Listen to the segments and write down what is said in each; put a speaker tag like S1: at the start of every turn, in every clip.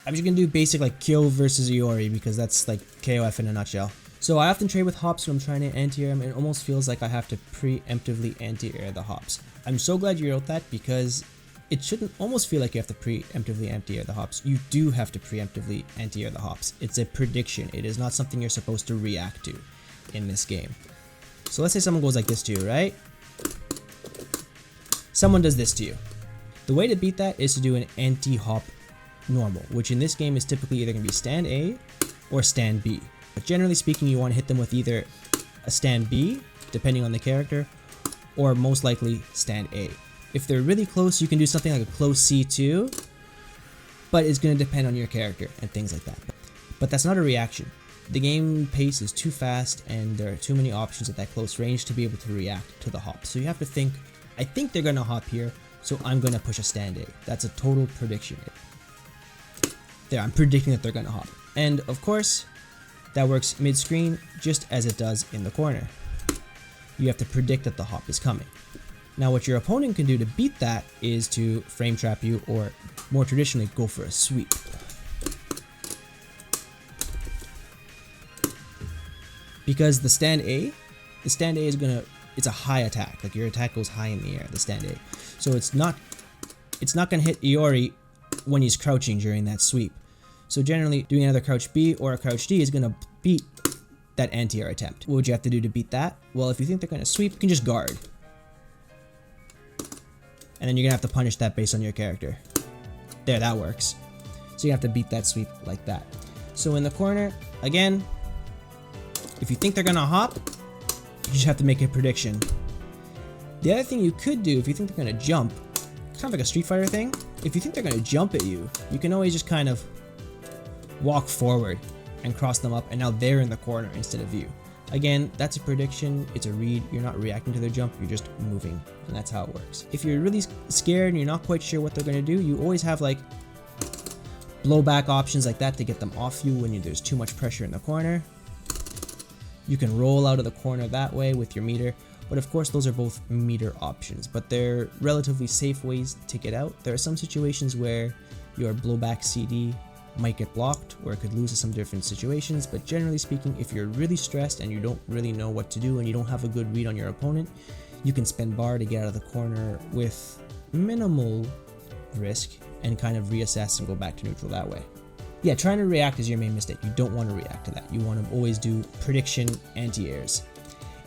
S1: I'm just gonna do basic like Kyo versus Iori because that's like KOF in a nutshell. So I often trade with hops when I'm trying to anti-air them, and it almost feels like I have to preemptively anti-air the hops. I'm so glad you wrote that because it shouldn't almost feel like you have to preemptively anti-air the hops. You do have to preemptively anti-air the hops. It's a prediction. It is not something you're supposed to react to in this game. So let's say someone goes like this to you, right? Someone does this to you. The way to beat that is to do an anti-hop normal, which in this game is typically either going to be stand A or stand B. But generally speaking, you want to hit them with either a stand B, depending on the character, or most likely stand A. If they're really close, you can do something like a close C2, but it's going to depend on your character and things like that. But that's not a reaction. The game pace is too fast and there are too many options at that close range to be able to react to the hop. So you have to think, I think they're going to hop here, so I'm going to push a stand A. That's a total prediction. There, I'm predicting that they're going to hop. And of course, that works mid-screen just as it does in the corner. You have to predict that the hop is coming. Now what your opponent can do to beat that is to frame trap you, or more traditionally go for a sweep. Because the stand A is gonna, it's a high attack, like your attack goes high in the air, the stand A. So it's not gonna hit Iori when he's crouching during that sweep. So generally doing another crouch B or a crouch D is gonna beat that anti-air attempt. What would you have to do to beat that? Well, if you think they're gonna sweep, you can just guard. And then you're gonna have to punish that based on your character. There, that works. So you have to beat that sweep like that. So in the corner, again, if you think they're gonna hop, you just have to make a prediction. The other thing you could do if you think they're gonna jump, kind of like a Street Fighter thing, if you think they're gonna jump at you, you can always just kind of walk forward and cross them up, and now they're in the corner instead of you. Again, that's a prediction, it's a read, you're not reacting to their jump, you're just moving, and that's how it works. If you're really scared and you're not quite sure what they're gonna do, you always have like blowback options like that to get them off you when there's too much pressure in the corner. You can roll out of the corner that way with your meter, but of course those are both meter options, but they're relatively safe ways to get out. There are some situations where your blowback CD might get blocked, or it could lose to some different situations, but generally speaking, if you're really stressed and you don't really know what to do and you don't have a good read on your opponent, you can spend bar to get out of the corner with minimal risk and kind of reassess and go back to neutral that way. Yeah, trying to react is your main mistake. You don't want to react to that. You want to always do prediction anti-airs.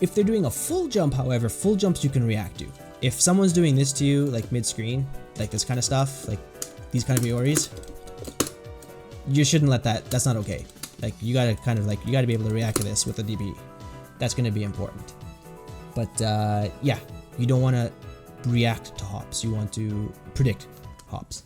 S1: If they're doing a full jump, however, full jumps you can react to. If someone's doing this to you, like mid-screen, like this kind of stuff, like these kind of Ioris, you shouldn't let that, that's not okay. Like you gotta kind of like, you gotta be able to react to this with a DB. That's gonna be important. But yeah, you don't want to react to hops. You want to predict hops.